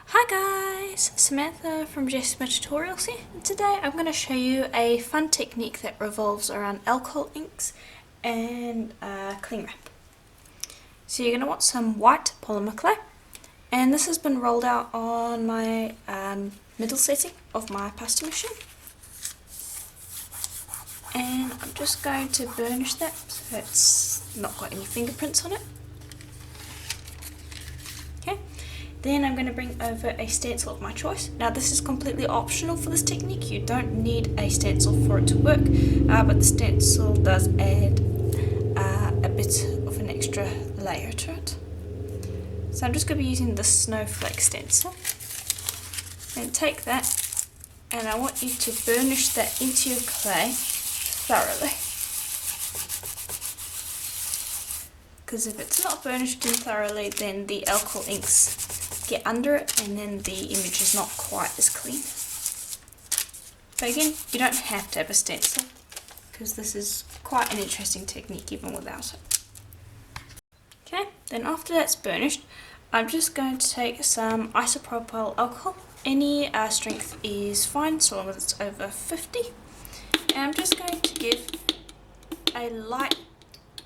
Hi guys, Samantha from Jessica Tutorials here. And today I'm going to show you a fun technique that revolves around alcohol inks and cling wrap. So you're going to want some white polymer clay, and this has been rolled out on my middle setting of my pasta machine. And I'm just going to burnish that so it's not got any fingerprints on it. Okay. Then I'm going to bring over a stencil of my choice. Now this is completely optional for this technique, you don't need a stencil for it to work, but the stencil does add a bit of an extra layer to it. So I'm just going to be using the snowflake stencil. And take that, and I want you to burnish that into your clay thoroughly. Because if it's not burnished in thoroughly, then the alcohol inks get under it and then the image is not quite as clean. But again, you don't have to have a stencil because this is quite an interesting technique even without it. Okay, then after that's burnished, I'm just going to take some isopropyl alcohol. Any strength is fine so long as it's over 50. And I'm just going to give a light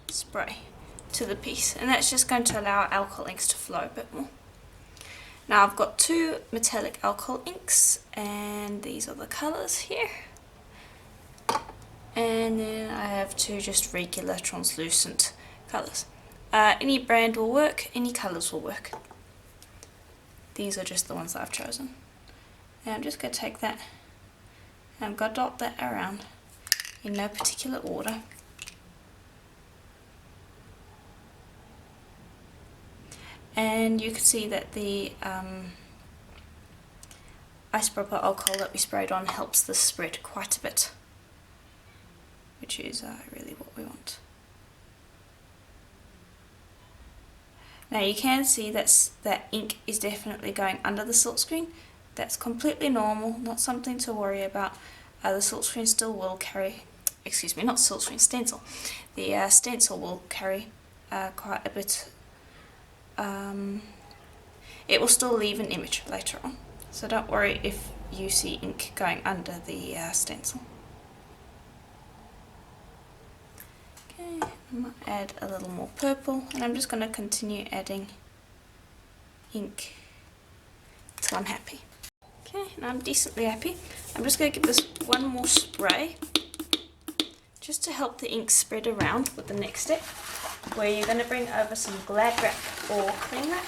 spray to the piece, and that's just going to allow our alcohol inks to flow a bit more. Now I've got two metallic alcohol inks, and these are the colours here. And then I have two just regular translucent colours. Any brand will work, any colours will work. These are just the ones that I've chosen. And I'm just going to take that, and I'm going to dot that around in no particular order. And you can see that the isopropyl alcohol that we sprayed on helps this spread quite a bit, which is really what we want. Now you can see that ink is definitely going under the silk screen. That's completely normal, not something to worry about. The silk screen still will carry, not silk screen, stencil. The stencil will carry quite a bit. It will still leave an image later on, so don't worry if you see ink going under the stencil. Okay, I might add a little more purple, and I'm just going to continue adding ink until I'm happy. Okay, now I'm decently happy. I'm just going to give this one more spray just to help the ink spread around with the next step, where you're going to bring over some glad wrap or cling wrap.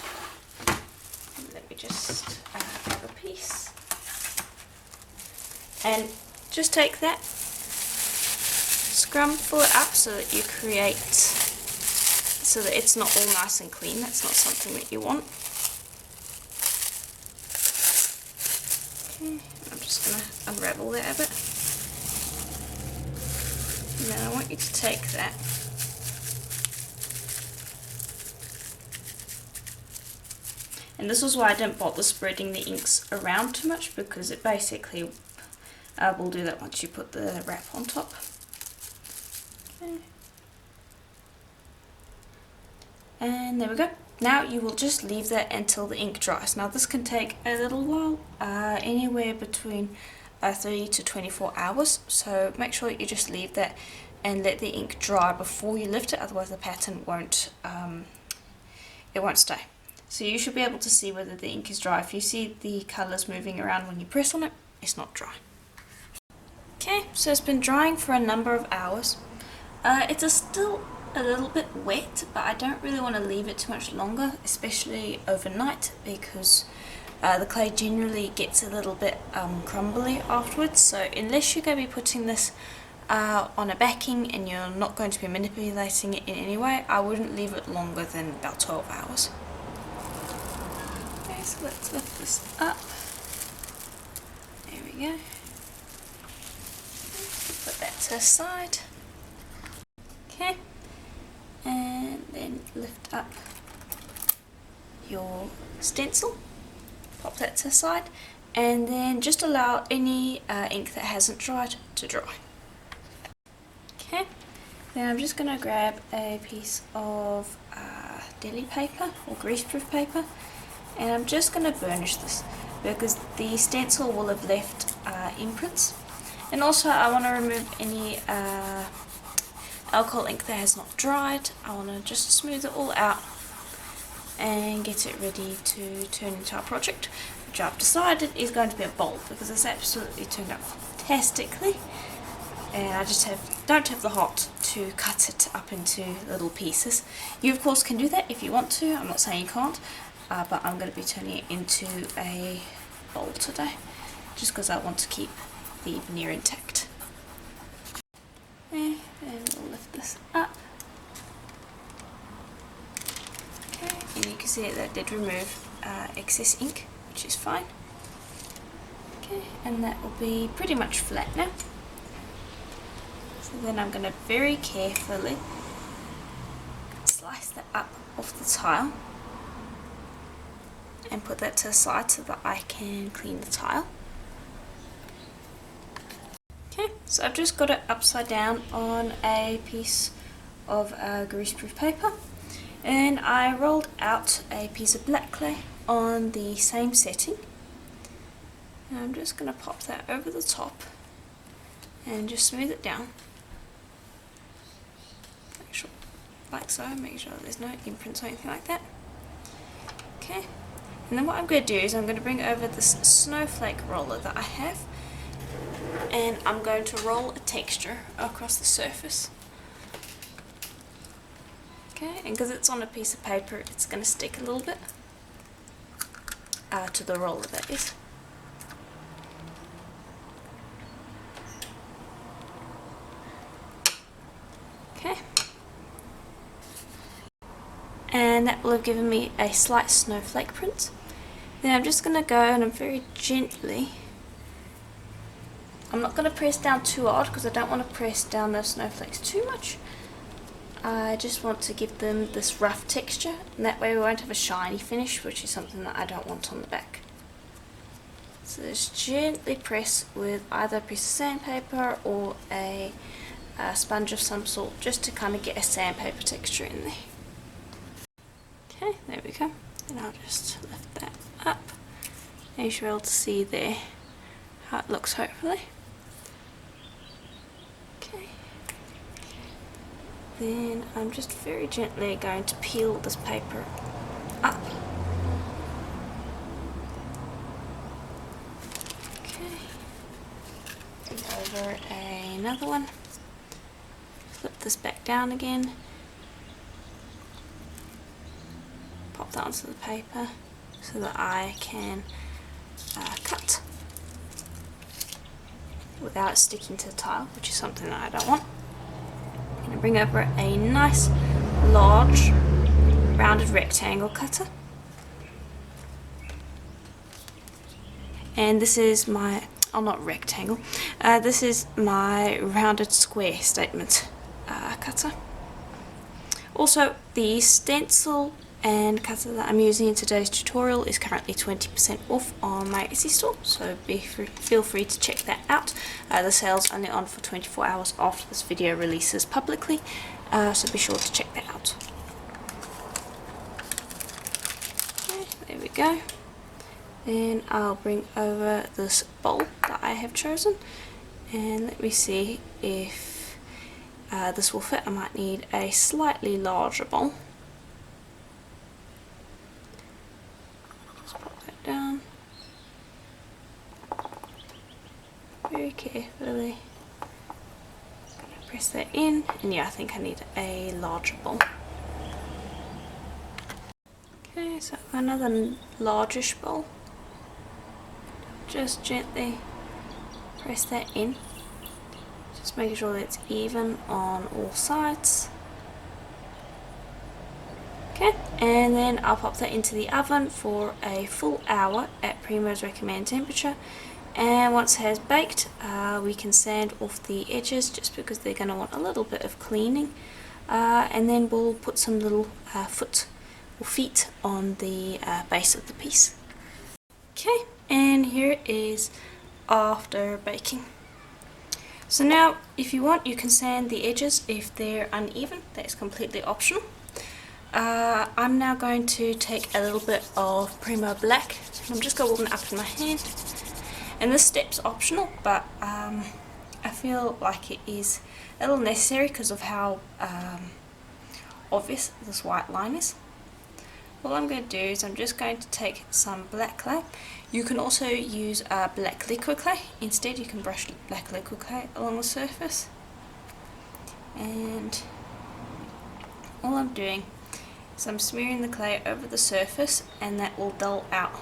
Let me just grab a piece. And just take that, scrumple it up so that you create, so that it's not all nice and clean. That's not something that you want. Okay, I'm just going to unravel that a bit. And then I want you to take that and this is why I didn't bother spreading the inks around too much, because it basically will do that once you put the wrap on top. Okay. And there we go. Now you will just leave that until the ink dries. Now this can take a little while, anywhere between 30 to 24 hours, so make sure that you just leave that and let the ink dry before you lift it, otherwise the pattern won't stay. So you should be able to see whether the ink is dry. If you see the colours moving around when you press on it, it's not dry. Okay, so it's been drying for a number of hours. It's still a little bit wet, but I don't really want to leave it too much longer, especially overnight, because the clay generally gets a little bit crumbly afterwards. So unless you're going to be putting this on a backing and you're not going to be manipulating it in any way, I wouldn't leave it longer than about 12 hours. Okay, so let's lift this up. There we go. Put that to the side. Okay, and then lift up your stencil. Pop that to the side, and then just allow any ink that hasn't dried to dry. Okay, then I'm just going to grab a piece of deli paper or greaseproof paper, And I'm just going to burnish this because the stencil will have left imprints. And also I want to remove any alcohol ink that has not dried. I want to just smooth it all out and get it ready to turn into our project, which I've decided is going to be a bowl because it's absolutely turned out fantastically. And I just don't have the heart to cut it up into little pieces. You of course can do that if you want to, I'm not saying you can't, but I'm going to be turning it into a bowl today, just because I want to keep the veneer intact. Okay, and we'll lift this up. Okay, and you can see that did remove excess ink, which is fine. Okay, and that will be pretty much flat now. So then I'm going to very carefully slice that up off the tile and put that to the side so that I can clean the tile. Okay, so I've just got it upside down on a piece of greaseproof paper, and I rolled out a piece of black clay on the same setting, and I'm just going to pop that over the top and just smooth it down. Make sure, like so, make sure there's no imprints or anything like that. Okay, and then what I'm going to do is I'm going to bring over this snowflake roller that I have, and I'm going to roll a texture across the surface. Okay, and because it's on a piece of paper, it's going to stick a little bit to the roller, that is. Okay, and that will have given me a slight snowflake print. Then I'm just going to go and I'm very gently, I'm not going to press down too hard because I don't want to press down those snowflakes too much. I just want to give them this rough texture, and that way we won't have a shiny finish, which is something that I don't want on the back. So just gently press with either a piece of sandpaper or a sponge of some sort, just to kind of get a sandpaper texture in there. Okay, there we go. And I'll just lift that up, and you should be able to see there how it looks, hopefully. Okay. Then I'm just very gently going to peel this paper up. Okay. And over another one. Flip this back down again. Pop that onto the paper so that I can cut without it sticking to the tile, which is something that I don't want. I'm going to bring over a nice large rounded rectangle cutter, and this is my, oh not rectangle, this is my rounded square statement cutter. Also, the stencil and cutter that I'm using in today's tutorial is currently 20% off on my Etsy store, so feel free to check that out. The sale's only on for 24 hours after this video releases publicly, so be sure to check that out. Okay, there we go. Then I'll bring over this bowl that I have chosen, and let me see if this will fit. I might need a slightly larger bowl. Down very carefully, press that in, and yeah, I think I need a larger bowl. Okay, so another largish bowl, just gently press that in, just making sure that it's even on all sides. Okay, and then I'll pop that into the oven for a full hour at Primo's recommended temperature, and once it has baked we can sand off the edges just because they're going to want a little bit of cleaning, and then we'll put some little feet on the base of the piece. Okay, and here it is after baking. So now if you want, you can sand the edges if they're uneven. That is completely optional. I'm now going to take a little bit of Polymer black, and I'm just going to warm it up in my hand. And this step's optional, but I feel like it is a little necessary because of how obvious this white line is. All I'm going to do is I'm just going to take some black clay. You can also use black liquid clay. Instead, you can brush black liquid clay along the surface. And all I'm doing is I'm smearing the clay over the surface, and that will dull out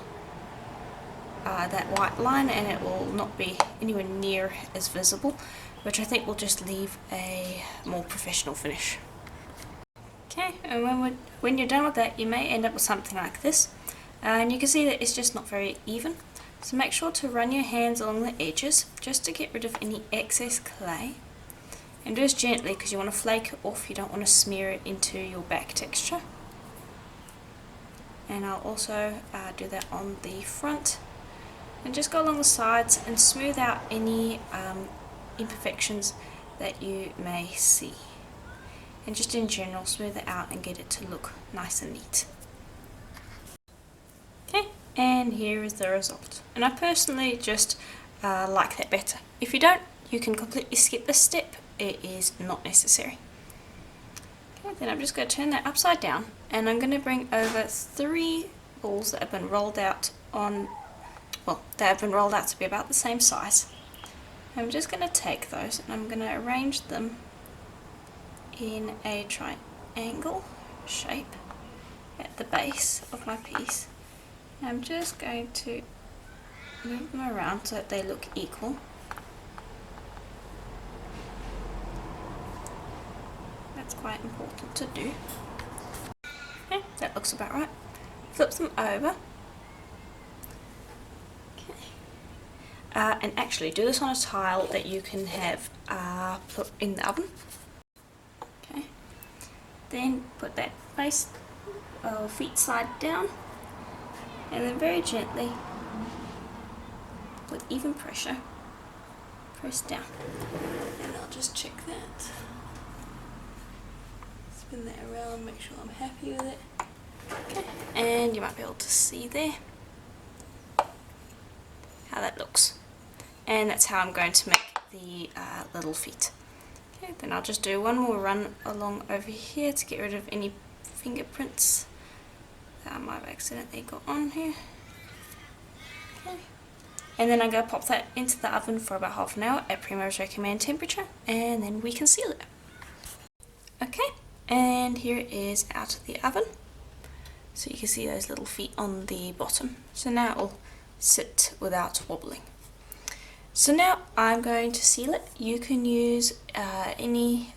that white line, and it will not be anywhere near as visible, which I think will just leave a more professional finish. Okay, and when you're done with that, you may end up with something like this, and you can see that it's just not very even. So make sure to run your hands along the edges just to get rid of any excess clay, and do this gently because you want to flake it off. You don't want to smear it into your back texture. And I'll also do that on the front, and just go along the sides and smooth out any imperfections that you may see. And just in general, smooth it out and get it to look nice and neat. Okay, and here is the result. And I personally just like that better. If you don't, you can completely skip this step. It is not necessary. Okay, then I'm just going to turn that upside down, and I'm going to bring over 3 balls that have been rolled out to be about the same size. I'm just going to take those and I'm going to arrange them in a triangle shape at the base of my piece. I'm just going to move them around so that they look equal. That's quite important to do. Okay, that looks about right. Flip them over. Okay. And actually do this on a tile that you can have put in the oven. Okay. Then put that face feet side down, and then very gently, with even pressure, press down. And I'll just check that. Spin that around, make sure I'm happy with it. Okay, and you might be able to see there how that looks. And that's how I'm going to make the little feet. Okay, then I'll just do one more run along over here to get rid of any fingerprints that I might have accidentally got on here. Okay. And then I'm going to pop that into the oven for about half an hour at Polymer's recommended temperature, and then we can seal it. Okay, and here it is out of the oven. So you can see those little feet on the bottom. So now it'll sit without wobbling. So now I'm going to seal it. You can use any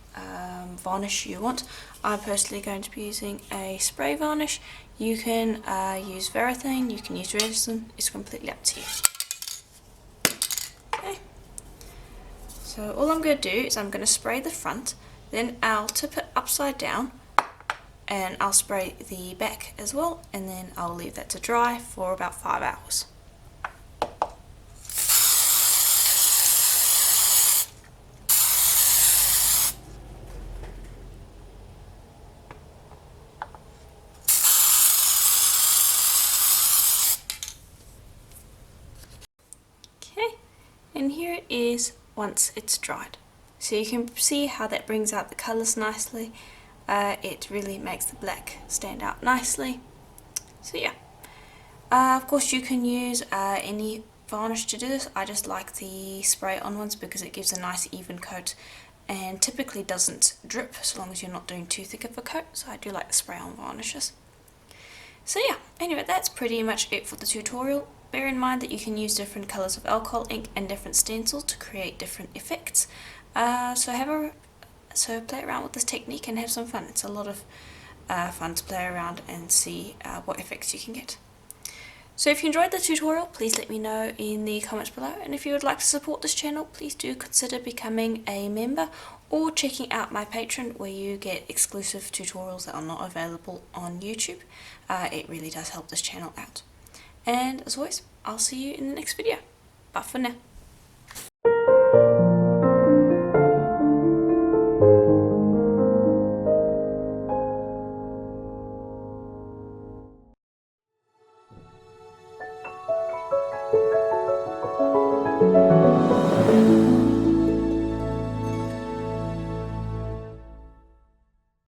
varnish you want. I'm personally going to be using a spray varnish. You can use Varathane, you can use resin, it's completely up to you. Okay. So all I'm going to do is I'm going to spray the front, then I'll tip it upside down, and I'll spray the back as well, and then I'll leave that to dry for about 5 hours. Okay, and here it is once it's dried. So you can see how that brings out the colours nicely. It really makes the black stand out nicely. So yeah, of course you can use any varnish to do this. I just like the spray on ones because it gives a nice even coat and typically doesn't drip so long as you're not doing too thick of a coat. So I do like the spray on varnishes. So yeah, anyway, that's pretty much it for the tutorial. Bear in mind that you can use different colours of alcohol ink and different stencils to create different effects. So play around with this technique and have some fun. It's a lot of fun to play around and see what effects you can get. So if you enjoyed the tutorial, please let me know in the comments below, and if you would like to support this channel, please do consider becoming a member or checking out my Patreon, where you get exclusive tutorials that are not available on YouTube. It really does help this channel out. And as always, I'll see you in the next video. Bye for now.